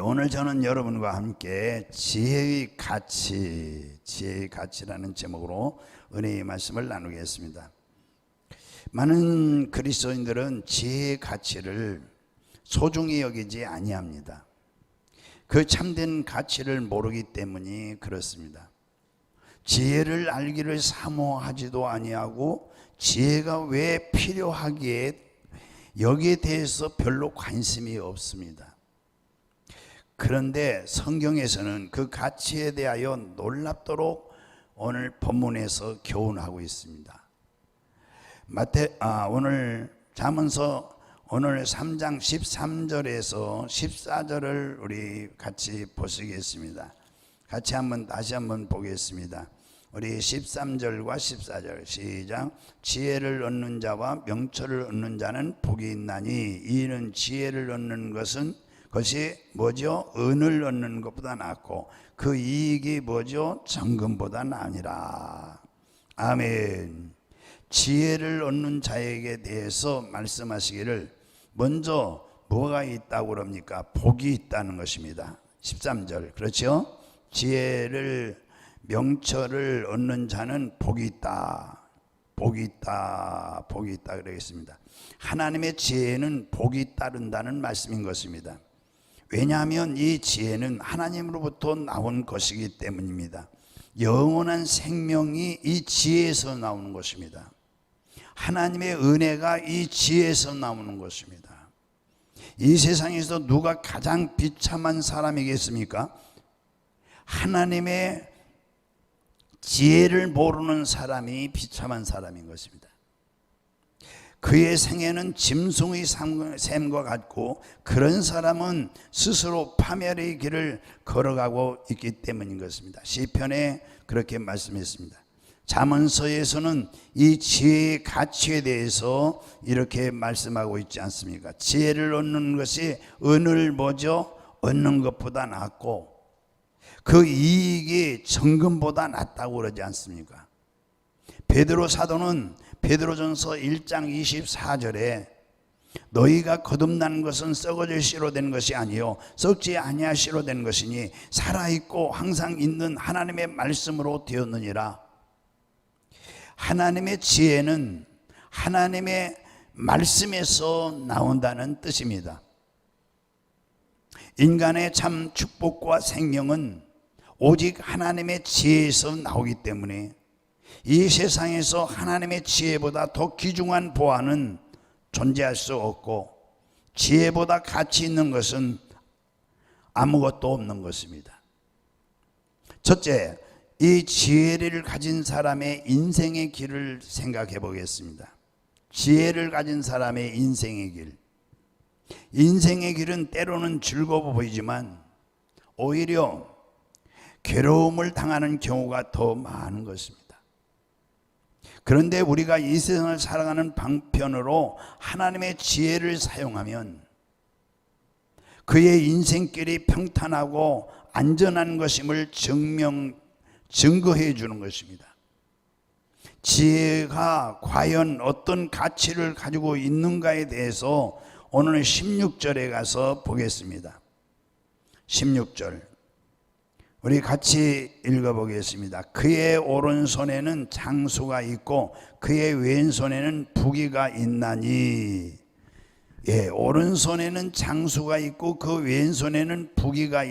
오늘 저는 여러분과 함께 지혜의 가치라는 제목으로 은혜의 말씀을 나누겠습니다. 많은 그리스도인들은 지혜의 가치를 소중히 여기지 아니합니다. 그 참된 가치를 모르기 때문이 그렇습니다. 지혜를 알기를 사모하지도 아니하고 지혜가 왜 필요하기에 여기에 대해서 별로 관심이 없습니다. 그런데 성경에서는 그 가치에 대하여 놀랍도록 오늘 본문에서 교훈하고 있습니다. 오늘 잠언서 오늘 3장 13절에서 14절을 우리 같이 보시겠습니다. 같이 다시 한번 보겠습니다. 우리 13절과 14절 시작. 지혜를 얻는 자와 명철을 얻는 자는 복이 있나니 이는 지혜를 얻는 것이 뭐죠? 은을 얻는 것보다 낫고 그 이익이 뭐죠? 정금보다 나으니라. 아멘. 지혜를 얻는 자에게 대해서 말씀하시기를 먼저 뭐가 있다고 그럽니까? 복이 있다는 것입니다. 13절 그렇죠? 지혜를 명철을 얻는 자는 복이 있다. 복이 있다. 복이 있다 그러겠습니다. 하나님의 지혜는 복이 따른다는 말씀인 것입니다. 왜냐하면 이 지혜는 하나님으로부터 나온 것이기 때문입니다. 영원한 생명이 이 지혜에서 나오는 것입니다. 하나님의 은혜가 이 지혜에서 나오는 것입니다. 이 세상에서 누가 가장 비참한 사람이겠습니까? 하나님의 지혜를 모르는 사람이 비참한 사람인 것입니다. 그의 생애는 짐승의 셈과 같고 그런 사람은 스스로 파멸의 길을 걸어가고 있기 때문인 것입니다. 시편에 그렇게 말씀했습니다. 잠언서에서는 이 지혜의 가치에 대해서 이렇게 말씀하고 있지 않습니까? 지혜를 얻는 것이 은을 얻는 것보다 낫고 그 이익이 정금보다 낫다고 그러지 않습니까? 베드로 사도는 베드로전서 1장 24절에 너희가 거듭난 것은 썩어질 씨로 된 것이 아니요 썩지 아니할 씨로 된 것이니 살아있고 항상 있는 하나님의 말씀으로 되었느니라. 하나님의 지혜는 하나님의 말씀에서 나온다는 뜻입니다. 인간의 참 축복과 생명은 오직 하나님의 지혜에서 나오기 때문에 이 세상에서 하나님의 지혜보다 더 귀중한 보안은 존재할 수 없고 지혜보다 가치 있는 것은 아무것도 없는 것입니다. 첫째, 이 지혜를 가진 사람의 인생의 길을 생각해 보겠습니다. 지혜를 가진 사람의 인생의 길. 인생의 길은 때로는 즐거워 보이지만 오히려 괴로움을 당하는 경우가 더 많은 것입니다. 그런데 우리가 이 세상을 살아가는 방편으로 하나님의 지혜를 사용하면 그의 인생길이 평탄하고 안전한 것임을 증거해 주는 것입니다. 지혜가 과연 어떤 가치를 가지고 있는가에 대해서 오늘 16절에 가서 보겠습니다. 16절 우리 같이 읽어보겠습니다. 그의 오른손에는 장수가 있고 그의 왼손에는 부귀가 있나니. 오른손에는 장수가 있고 그 왼손에는 부귀가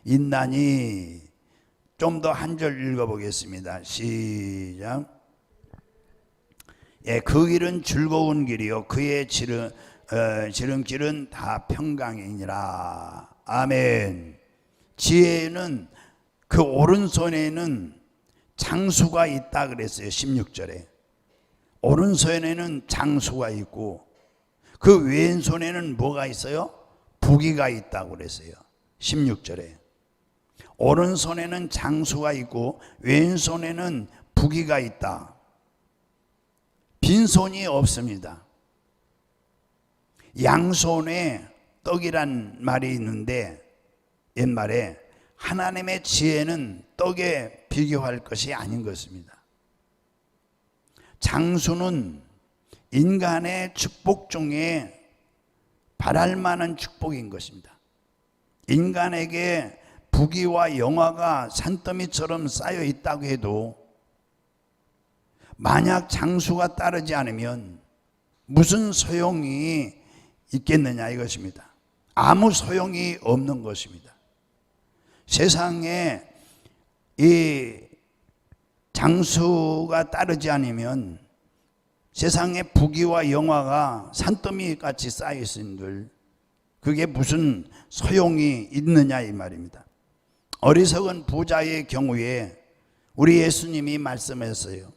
있나니. 좀 더 한 절 읽어보겠습니다. 시작. 그 길은 즐거운 길이요 그의 지름길은 다 평강이니라. 아멘. 지혜는 그 오른손에는 장수가 있다 그랬어요. 16절에 오른손에는 장수가 있고 그 왼손에는 뭐가 있어요? 부귀가 있다고 그랬어요. 16절에 오른손에는 장수가 있고 왼손에는 부귀가 있다. 빈손이 없습니다. 양손에 떡이란 말이 있는데 옛말에 하나님의 지혜는 떡에 비교할 것이 아닌 것입니다. 장수는 인간의 축복 중에 바랄 만한 축복인 것입니다. 인간에게 부귀와 영화가 산더미처럼 쌓여 있다고 해도 만약 장수가 따르지 않으면 무슨 소용이 있겠느냐 이것입니다. 아무 소용이 없는 것입니다. 세상에 이 장수가 따르지 않으면 세상에 부귀와 영화가 산더미 같이 쌓여 있은들 그게 무슨 소용이 있느냐 이 말입니다. 어리석은 부자의 경우에 우리 예수님이 말씀했어요.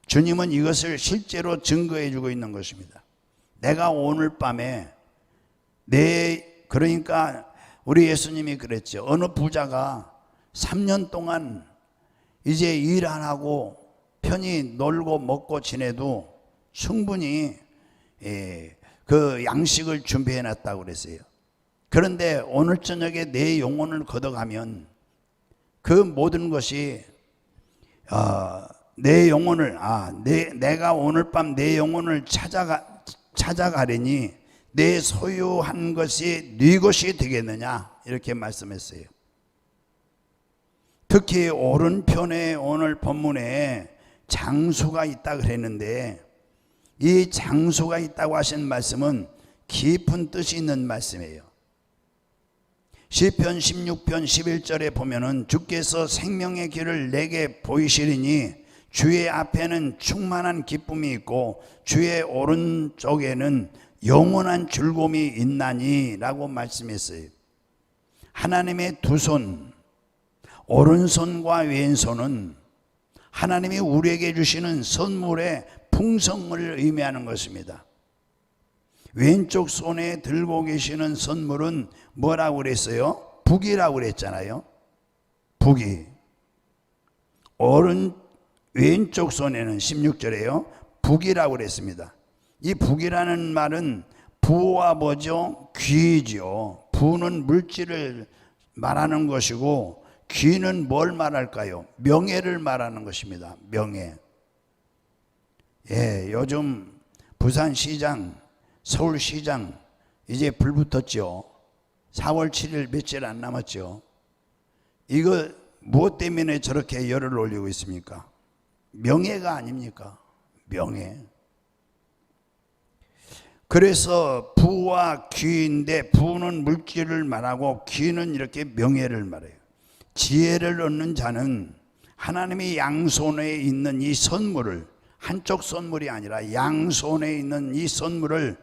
주님은 이것을 실제로 증거해 주고 있는 것입니다. 내가 오늘 밤에 그러니까 우리 예수님이 그랬죠. 어느 부자가 3년 동안 이제 일 안 하고 편히 놀고 먹고 지내도 충분히 그 양식을 준비해 놨다고 그랬어요. 그런데 오늘 저녁에 내 영혼을 걷어가면 그 모든 것이 내 영혼을 내가 오늘 밤 내 영혼을 찾아가려니 내 소유한 것이 네 것이 되겠느냐 이렇게 말씀했어요. 특히 오른편에 오늘 본문에 장수가 있다 그랬는데 이 장수가 있다고 하신 말씀은 깊은 뜻이 있는 말씀이에요. 시편 16편 11절에 보면은 주께서 생명의 길을 내게 보이시리니 주의 앞에는 충만한 기쁨이 있고 주의 오른쪽에는 영원한 즐거움이 있나니 라고 말씀했어요. 하나님의 두 손, 오른손과 왼손은 하나님이 우리에게 주시는 선물의 풍성을 의미하는 것입니다. 왼쪽 손에 들고 계시는 선물은 뭐라고 그랬어요? 북이라고 그랬잖아요. 북이. 왼쪽 손에는 16절에요. 북이라고 그랬습니다. 이 북이라는 말은 부와 뭐죠? 귀죠. 부는 물질을 말하는 것이고 귀는 뭘 말할까요? 명예를 말하는 것입니다. 명예. 요즘 부산시장, 서울시장 이제 불 붙었죠. 4월 7일 며칠 안 남았죠. 이거 무엇 때문에 저렇게 열을 올리고 있습니까? 명예가 아닙니까? 명예. 그래서 부와 귀인데 부는 물질을 말하고 귀는 이렇게 명예를 말해요. 지혜를 얻는 자는 하나님의 양손에 있는 이 선물을, 한쪽 선물이 아니라 양손에 있는 이 선물을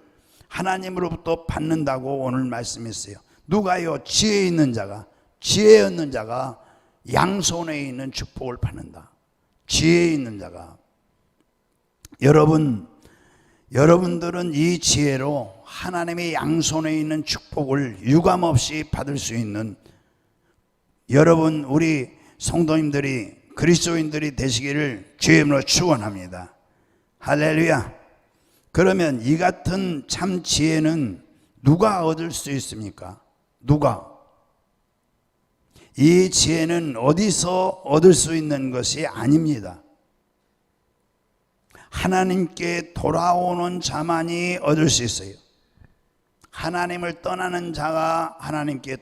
하나님으로부터 받는다고 오늘 말씀했어요. 누가요? 지혜 있는 자가, 지혜 얻는 자가 양손에 있는 축복을 받는다. 지혜 있는 자가. 여러분들은 이 지혜로 하나님의 양손에 있는 축복을 유감없이 받을 수 있는 여러분, 우리 성도님들이, 그리스도인들이 되시기를 주의 이름으로 축원합니다. 할렐루야. 그러면 이 같은 참 지혜는 누가 얻을 수 있습니까? 누가? 이 지혜는 어디서 얻을 수 있는 것이 아닙니다. 하나님께 돌아오는 자만이 얻을 수 있어요. 하나님을 떠나는 자가 하나님께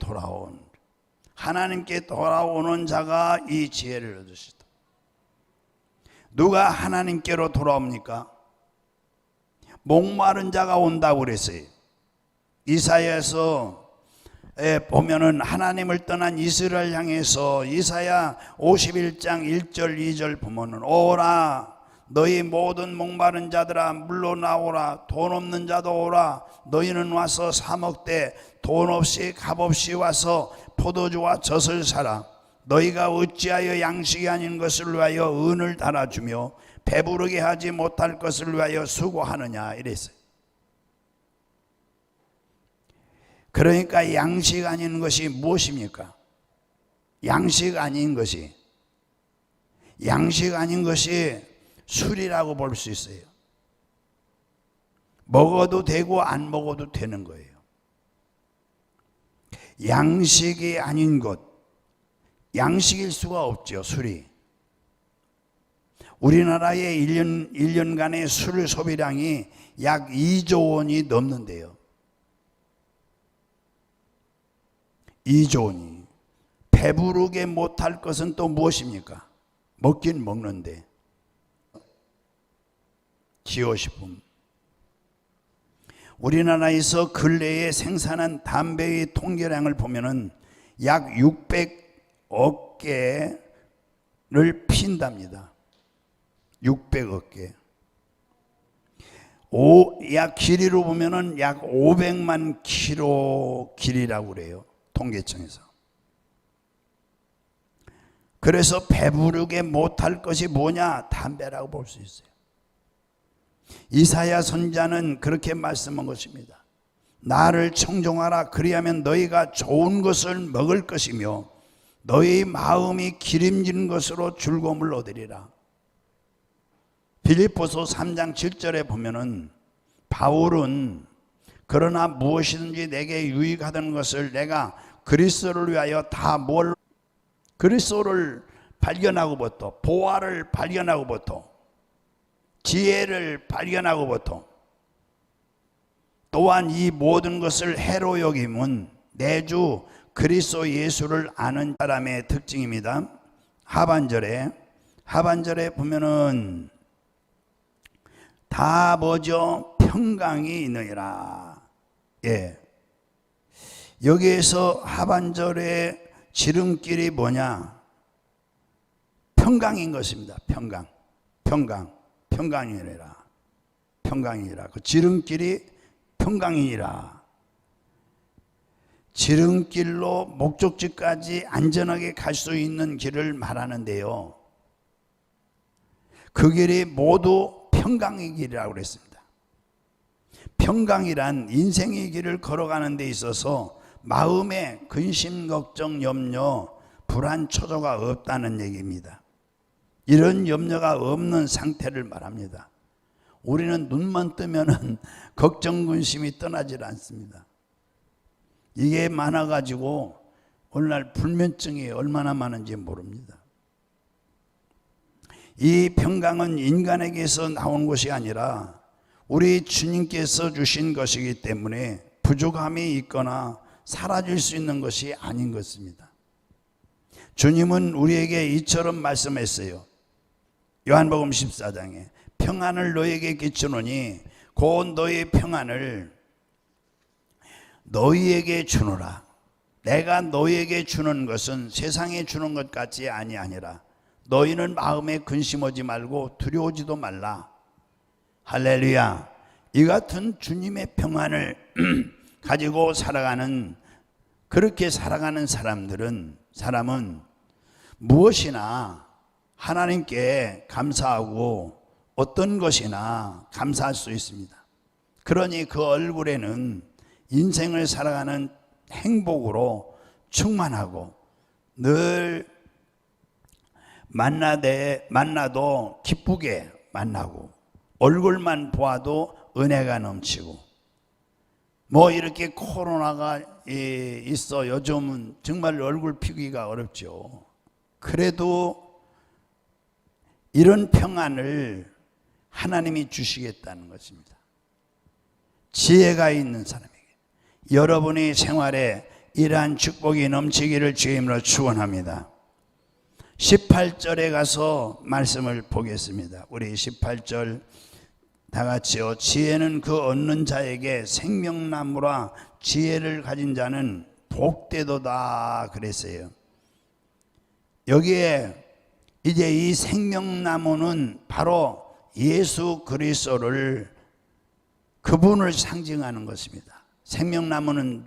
돌아오는 자가 이 지혜를 얻을 수 있다. 누가 하나님께로 돌아옵니까? 목마른 자가 온다고 그랬어요. 이사야에서 보면은 하나님을 떠난 이스라엘 향해서 이사야 51장 1절 2절 보면은 오라 너희 모든 목마른 자들아 물러나오라 돈 없는 자도 오라 너희는 와서 사 먹되 돈 없이 값없이 와서 포도주와 젖을 사라 너희가 어찌하여 양식이 아닌 것을 위하여 은을 달아주며 배부르게 하지 못할 것을 위하여 수고하느냐 이랬어요. 그러니까 양식 아닌 것이 무엇입니까? 양식 아닌 것이 술이라고 볼 수 있어요. 먹어도 되고 안 먹어도 되는 거예요. 양식이 아닌 것, 양식일 수가 없죠. 술이. 우리나라의 1년간의 술 소비량이 약 2조 원이 넘는데요. 이조니 배부르게 못할 것은 또 무엇입니까? 먹긴 먹는데 기호식품. 우리나라에서 근래에 생산한 담배의 통계량을 보면은 약 600억 개를 핀답니다. 600억 개. 약 길이로 보면은 약 500만 킬로 길이라고 그래요. 통계청에서. 그래서 배부르게 못할 것이 뭐냐? 담배라고 볼 수 있어요. 이사야 선지자는 그렇게 말씀한 것입니다. 나를 청종하라. 그리하면 너희가 좋은 것을 먹을 것이며 너희 마음이 기름진 것으로 즐거움을 얻으리라. 빌립보서 3장 7절에 보면은 바울은 그러나 무엇이든지 내게 유익하던 것을 내가 그리스도를 위하여 그리스도를 발견하고부터, 보화를 발견하고부터, 지혜를 발견하고부터, 또한 이 모든 것을 해로 여김은 내주 그리스도 예수를 아는 사람의 특징입니다. 하반절에 보면은 다 뭐죠? 평강이 있느니라. 예. 여기에서 하반절에 지름길이 뭐냐? 평강인 것입니다. 평강이니라. 그 지름길이 평강이니라. 지름길로 목적지까지 안전하게 갈 수 있는 길을 말하는데요. 그 길이 모두 평강의 길이라고 그랬습니다. 평강이란 인생의 길을 걸어가는 데 있어서 마음에 근심, 걱정, 염려, 불안, 초조가 없다는 얘기입니다. 이런 염려가 없는 상태를 말합니다. 우리는 눈만 뜨면은 걱정, 근심이 떠나질 않습니다. 이게 많아가지고 오늘날 불면증이 얼마나 많은지 모릅니다. 이 평강은 인간에게서 나온 것이 아니라 우리 주님께서 주신 것이기 때문에 부족함이 있거나 사라질 수 있는 것이 아닌 것입니다. 주님은 우리에게 이처럼 말씀했어요. 요한복음 14장에 평안을 너희에게 끼치노니 곧 너희의 평안을 너희에게 주노라. 내가 너희에게 주는 것은 세상에 주는 것 같이 아니하니라. 너희는 마음에 근심하지 말고 두려워지도 말라. 할렐루야. 이 같은 주님의 평안을 가지고 그렇게 살아가는 사람은 무엇이나 하나님께 감사하고 어떤 것이나 감사할 수 있습니다. 그러니 그 얼굴에는 인생을 살아가는 행복으로 충만하고 늘 만나도 기쁘게 만나고 얼굴만 보아도 은혜가 넘치고 뭐 이렇게 코로나가 있어 요즘은 정말 얼굴 피우기가 어렵죠. 그래도 이런 평안을 하나님이 주시겠다는 것입니다. 지혜가 있는 사람에게 여러분의 생활에 이러한 축복이 넘치기를 주임으로 축원합니다. 18절에 가서 말씀을 보겠습니다. 우리 18절 다 같이요. 지혜는 그 얻는 자에게 생명나무라 지혜를 가진 자는 복되도다 그랬어요. 여기에 이제 이 생명나무는 바로 예수 그리스도를 그분을 상징하는 것입니다. 생명나무는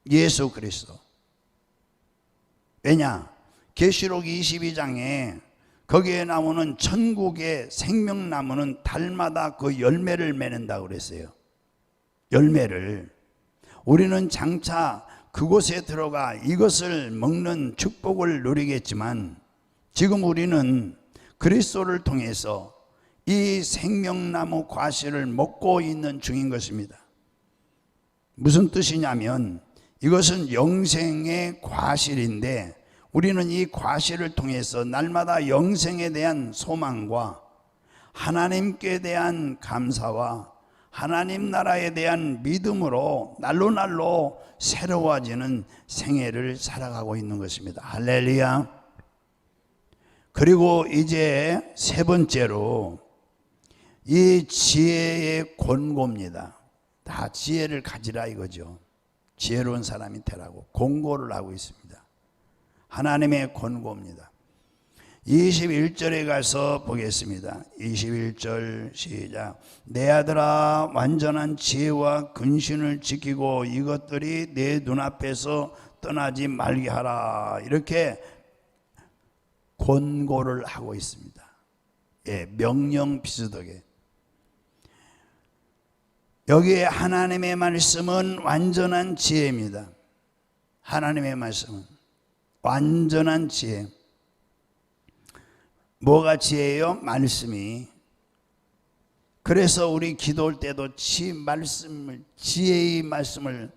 예수 그리스도. 왜냐? 계시록 22장에 거기에 나오는 천국의 생명나무는 달마다 그 열매를 맺는다고 그랬어요. 열매를. 우리는 장차 그곳에 들어가 이것을 먹는 축복을 누리겠지만 지금 우리는 그리스도를 통해서 이 생명나무 과실을 먹고 있는 중인 것입니다. 무슨 뜻이냐면 이것은 영생의 과실인데 우리는 이 과실을 통해서 날마다 영생에 대한 소망과 하나님께 대한 감사와 하나님 나라에 대한 믿음으로 날로 새로워지는 생애를 살아가고 있는 것입니다. 할렐루야. 그리고 이제 세 번째로 이 지혜의 권고입니다. 다 지혜를 가지라 이거죠. 지혜로운 사람이 되라고 권고를 하고 있습니다. 하나님의 권고입니다. 21절에 가서 보겠습니다. 21절 시작. 내 아들아 완전한 지혜와 근신을 지키고 이것들이 내 눈앞에서 떠나지 말게 하라. 이렇게 권고를 하고 있습니다. 예, 명령 비슷하게. 여기에 하나님의 말씀은 완전한 지혜입니다. 하나님의 말씀은 완전한 지혜. 뭐가 지혜예요? 말씀이. 그래서 우리 기도할 때도 지혜의 말씀을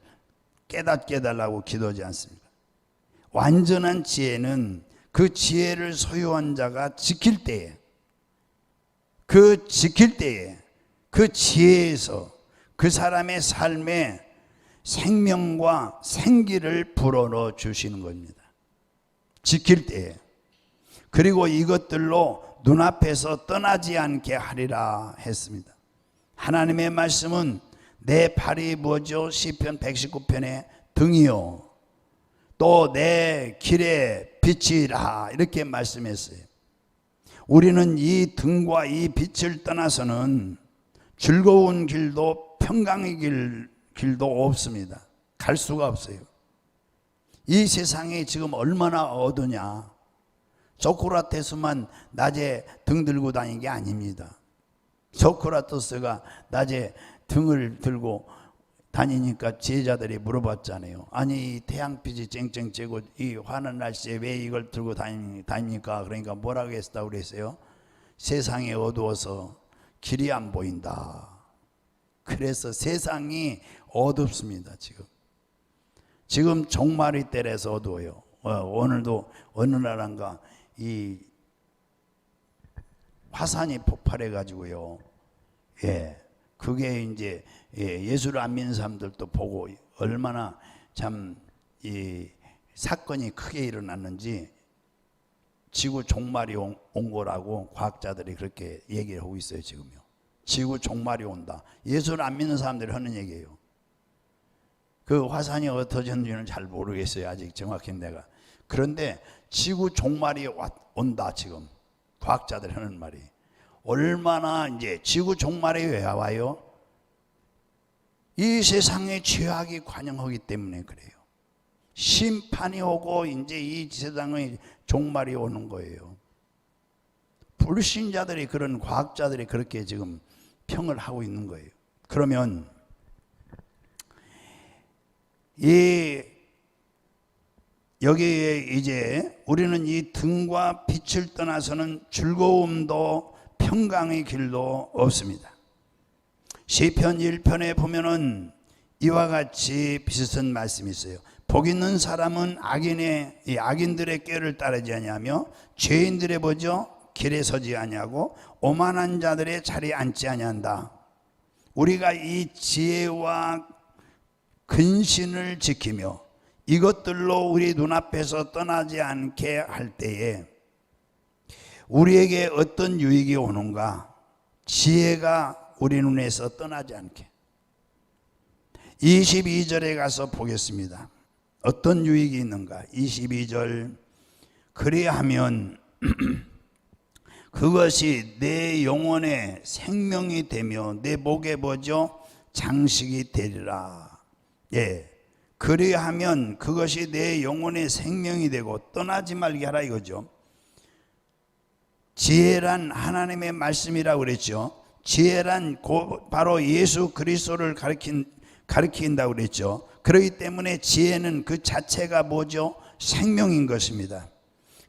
깨닫게 해달라고 기도하지 않습니까? 완전한 지혜는 그 지혜를 소유한 자가 지킬 때에, 그 지혜에서 그 사람의 삶에 생명과 생기를 불어넣어 주시는 겁니다. 지킬 때에. 그리고 이것들로 눈앞에서 떠나지 않게 하리라 했습니다. 하나님의 말씀은 내 발이 뭐죠? 시편 119편의 등이요 또 내 길의 빛이라 이렇게 말씀했어요. 우리는 이 등과 이 빛을 떠나서는 즐거운 길도 평강의 길도 없습니다. 갈 수가 없어요. 이 세상이 지금 얼마나 어두냐. 소크라테스만 낮에 등 들고 다니는 게 아닙니다. 소크라테스가 낮에 등을 들고 다니니까 제자들이 물어봤잖아요. 아니 태양빛이 쨍쨍 쬐고 이 화는 날씨에 왜 이걸 들고 다닙니까? 그러니까 뭐라고 했다고 그랬어요? 세상이 어두워서 길이 안 보인다. 그래서 세상이 어둡습니다. 지금 종말의 때라서 어두워요. 오늘도 어느 나라인가 이 화산이 폭발해 가지고요. 예, 그게 이제 예수를 안 믿는 사람들도 보고 얼마나 참 이 사건이 크게 일어났는지 지구 종말이 온 거라고 과학자들이 그렇게 얘기를 하고 있어요. 지금요. 지구 종말이 온다. 예수를 안 믿는 사람들이 하는 얘기예요. 그 화산이 어떠졌는지는 잘 모르겠어요. 아직 정확히 내가. 그런데 지구 종말이 온다. 지금 과학자들이 하는 말이. 얼마나 이제 지구 종말이 왜 와요? 이 세상에 죄악이 관영하기 때문에 그래요. 심판이 오고 이제 이 세상의 종말이 오는 거예요. 불신자들이 그런 과학자들이 그렇게 지금 평을 하고 있는 거예요. 그러면 여기에 이제 우리는 이 등과 빛을 떠나서는 즐거움도 평강의 길도 없습니다. 시편 1편에 보면은 이와 같이 비슷한 말씀이 있어요. 복 있는 사람은 악인들의 꾀를 따르지 아니하며 죄인들의 뭐죠? 길에 서지 아니하고 오만한 자들의 자리에 앉지 아니한다. 우리가 이 지혜와 근신을 지키며 이것들로 우리 눈앞에서 떠나지 않게 할 때에 우리에게 어떤 유익이 오는가? 지혜가 우리 눈에서 떠나지 않게. 22절에 가서 보겠습니다. 어떤 유익이 있는가? 22절. 그리하면 그것이 내 영혼의 생명이 되며 내 목에 뭐죠? 장식이 되리라. 예. 그리하면 그것이 내 영혼의 생명이 되고 떠나지 말게 하라 이거죠. 지혜란 하나님의 말씀이라고 그랬죠. 지혜란 바로 예수 그리스도를 가리킨다고 그랬죠. 그렇기 때문에 지혜는 그 자체가 뭐죠? 생명인 것입니다.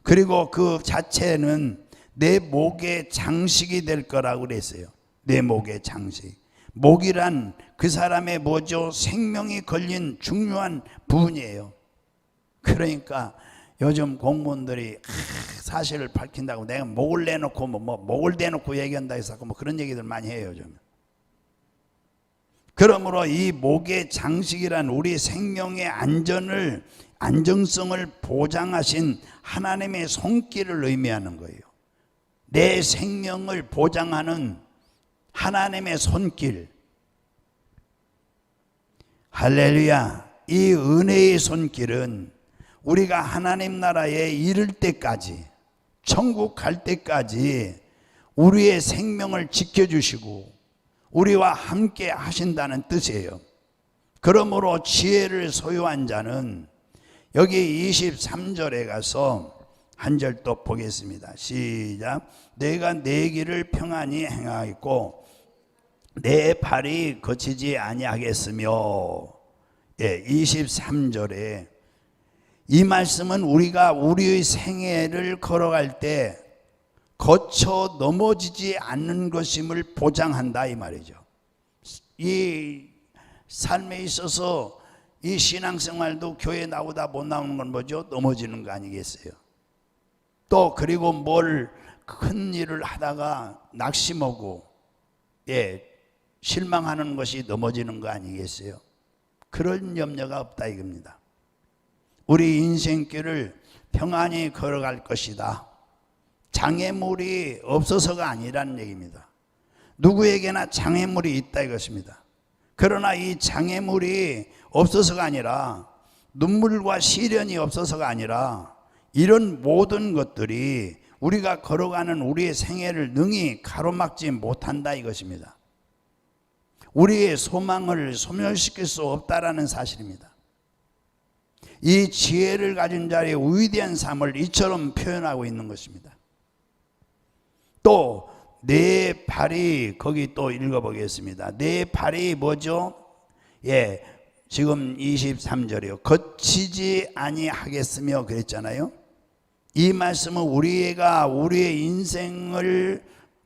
그리고 그 자체는 내 목에 장식이 될 거라고 그랬어요. 내 목에 장식. 목이란 그 사람의 뭐죠? 생명이 걸린 중요한 부분이에요. 그러니까 요즘 공무원들이 사실을 밝힌다고 내가 목을 내놓고 목을 대놓고 얘기한다 해서 그런 얘기들 많이 해요. 요즘. 그러므로 이 목의 장식이란 우리 생명의 안정성을 보장하신 하나님의 손길을 의미하는 거예요. 내 생명을 보장하는 하나님의 손길. 할렐루야. 이 은혜의 손길은 우리가 하나님 나라에 이를 때까지, 천국 갈 때까지 우리의 생명을 지켜주시고 우리와 함께 하신다는 뜻이에요. 그러므로 지혜를 소유한 자는 여기 23절에 가서 한 절 또 보겠습니다. 시작. 내가 내 길을 평안히 행하겠고 내 발이 거치지 아니하겠으며. 23절에 이 말씀은 우리가 우리의 생애를 걸어갈 때 거쳐 넘어지지 않는 것임을 보장한다 이 말이죠. 이 삶에 있어서 이 신앙생활도 교회 나오다 못 나오는 건 뭐죠? 넘어지는 거 아니겠어요? 또 그리고 뭘 큰 일을 하다가 낙심하고 실망하는 것이 넘어지는 거 아니겠어요? 그런 염려가 없다 이겁니다. 우리 인생길을 평안히 걸어갈 것이다. 장애물이 없어서가 아니라는 얘기입니다. 누구에게나 장애물이 있다 이것입니다. 그러나 이 장애물이 없어서가 아니라, 눈물과 시련이 없어서가 아니라, 이런 모든 것들이 우리가 걸어가는 우리의 생애를 능히 가로막지 못한다 이것입니다. 우리의 소망을 소멸시킬 수 없다라는 사실입니다. 이 지혜를 가진 자의 위대한 삶을 이처럼 표현하고 있는 것입니다. 또 내 발이, 거기 또 읽어보겠습니다. 내 발이 뭐죠? 지금 23절이요. 거치지 아니하겠으며 그랬잖아요. 이 말씀은 우리가 우리의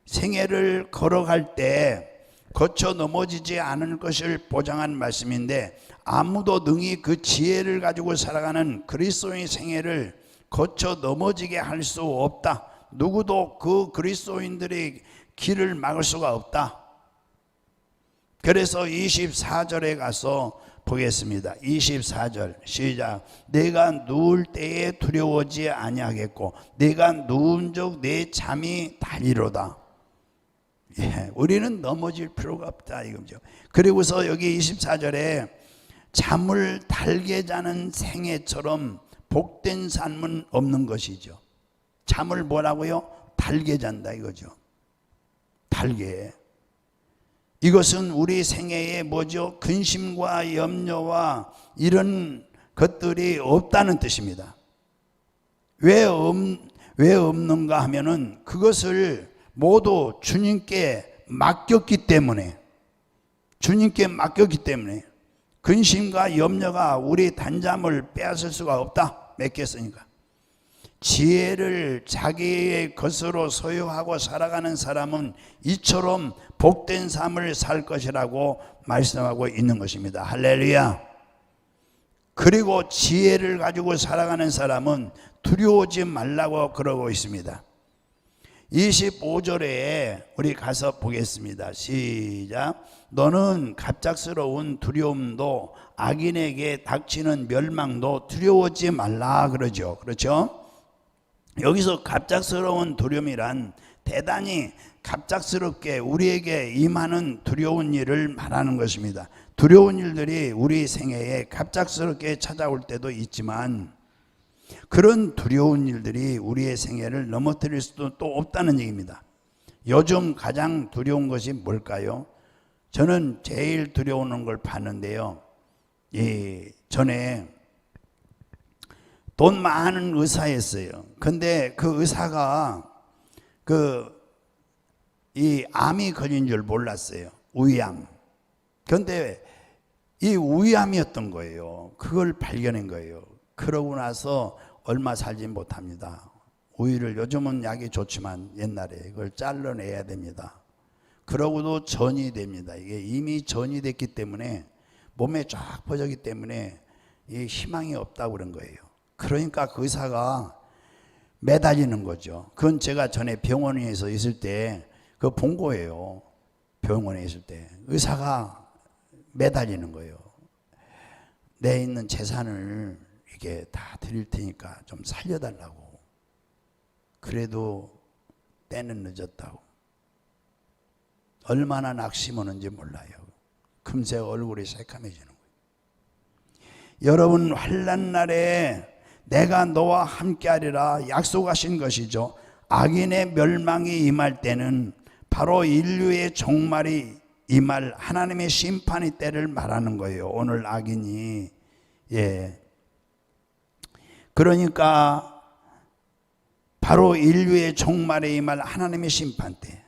생애를 걸어갈 때 거쳐 넘어지지 않을 것을 보장한 말씀인데, 아무도 능히 그 지혜를 가지고 살아가는 그리스도인의 생애를 거쳐 넘어지게 할 수 없다. 누구도 그 그리스도인들의 길을 막을 수가 없다. 그래서 24절에 가서 보겠습니다. 24절 시작. 내가 누울 때에 두려워하지 아니하겠고 내가 누운 적 내 잠이 달리로다. 우리는 넘어질 필요가 없다 이거죠. 그리고서 여기 24절에 잠을 달게 자는 생애처럼 복된 삶은 없는 것이죠. 잠을 뭐라고요? 달게 잔다 이거죠. 달게. 이것은 우리 생애에 뭐죠? 근심과 염려와 이런 것들이 없다는 뜻입니다. 왜 없는가 하면은 그것을 모두 주님께 맡겼기 때문에, 근심과 염려가 우리 단잠을 빼앗을 수가 없다. 맡겼으니까. 지혜를 자기의 것으로 소유하고 살아가는 사람은 이처럼 복된 삶을 살 것이라고 말씀하고 있는 것입니다. 할렐루야. 그리고 지혜를 가지고 살아가는 사람은 두려워하지 말라고 그러고 있습니다. 25절에 우리 가서 보겠습니다. 시작. 너는 갑작스러운 두려움도 악인에게 닥치는 멸망도 두려워하지 말라 그러죠. 그렇죠? 여기서 갑작스러운 두려움이란 대단히 갑작스럽게 우리에게 임하는 두려운 일을 말하는 것입니다. 두려운 일들이 우리 생애에 갑작스럽게 찾아올 때도 있지만 그런 두려운 일들이 우리의 생애를 넘어뜨릴 수도 또 없다는 얘기입니다. 요즘 가장 두려운 것이 뭘까요? 저는 제일 두려운 걸 봤는데요. 전에 돈 많은 의사였어요. 근데 그 의사가 이 암이 걸린 줄 몰랐어요. 우위암. 그런데 이 우위암이었던 거예요. 그걸 발견한 거예요. 그러고 나서 얼마 살지 못합니다. 우위를 요즘은 약이 좋지만 옛날에 그걸 잘라내야 됩니다. 그러고도 전이 됩니다. 이게 이미 전이 됐기 때문에 몸에 쫙 퍼졌기 때문에 이 희망이 없다고 그런 거예요. 그러니까 그 의사가 매달리는 거죠. 그건 제가 전에 병원에서 있을 때 그 본 거예요. 병원에 있을 때 의사가 매달리는 거예요. 내 있는 재산을 이게 다 드릴 테니까 좀 살려달라고. 그래도 때는 늦었다고. 얼마나 낙심하는지 몰라요. 금세 얼굴이 새카매지는 거예요. 여러분, 환난 날에 내가 너와 함께하리라 약속하신 것이죠. 악인의 멸망이 임할 때는 바로 인류의 종말이 임할 하나님의 심판의 때를 말하는 거예요. 오늘 악인이. 그러니까 바로 인류의 종말에 임할 하나님의 심판 때,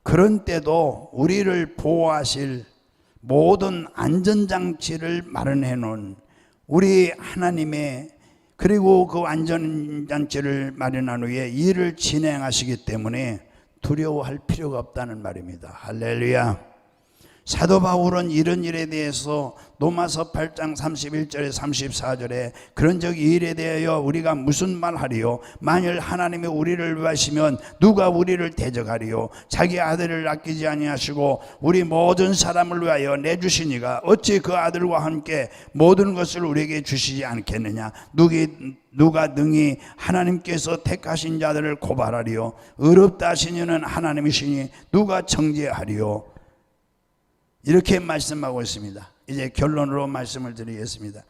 그런 때도 우리를 보호하실 모든 안전장치를 마련해 놓은 우리 하나님의, 그리고 그 안전장치를 마련한 후에 일을 진행하시기 때문에 두려워할 필요가 없다는 말입니다. 할렐루야. 사도 바울은 이런 일에 대해서 로마서 8장 31절에 34절에 그런 적 일에 대하여 우리가 무슨 말하리요? 만일 하나님이 우리를 위하시면 누가 우리를 대적하리요? 자기 아들을 아끼지 아니하시고 우리 모든 사람을 위하여 내주시니가 어찌 그 아들과 함께 모든 것을 우리에게 주시지 않겠느냐? 누가 능히 하나님께서 택하신 자들을 고발하리요? 의롭다 하신 이는 하나님이시니 누가 정죄하리요? 이렇게 말씀하고 있습니다. 이제 결론으로 말씀을 드리겠습니다.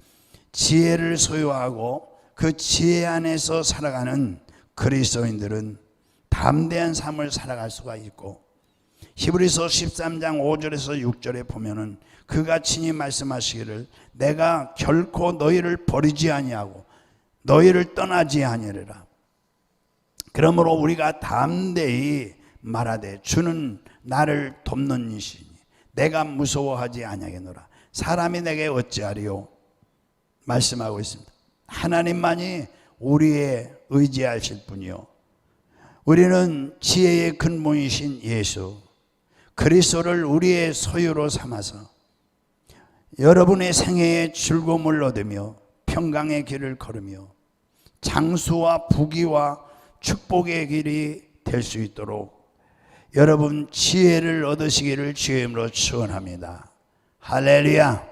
지혜를 소유하고 그 지혜 안에서 살아가는 그리스도인들은 담대한 삶을 살아갈 수가 있고, 히브리서 13장 5절에서 6절에 보면은 그가 친히 말씀하시기를 내가 결코 너희를 버리지 아니하고 너희를 떠나지 아니하리라. 그러므로 우리가 담대히 말하되 주는 나를 돕는 이시니 내가 무서워하지 아니하겠노라. 사람이 내게 어찌하리요? 말씀하고 있습니다. 하나님만이 우리의 의지하실 분이요, 우리는 지혜의 근본이신 예수 그리스도를 우리의 소유로 삼아서 여러분의 생애에 즐거움을 얻으며 평강의 길을 걸으며 장수와 부귀와 축복의 길이 될 수 있도록 여러분 지혜를 얻으시기를 주의 이름으로 축원합니다. 할렐루야.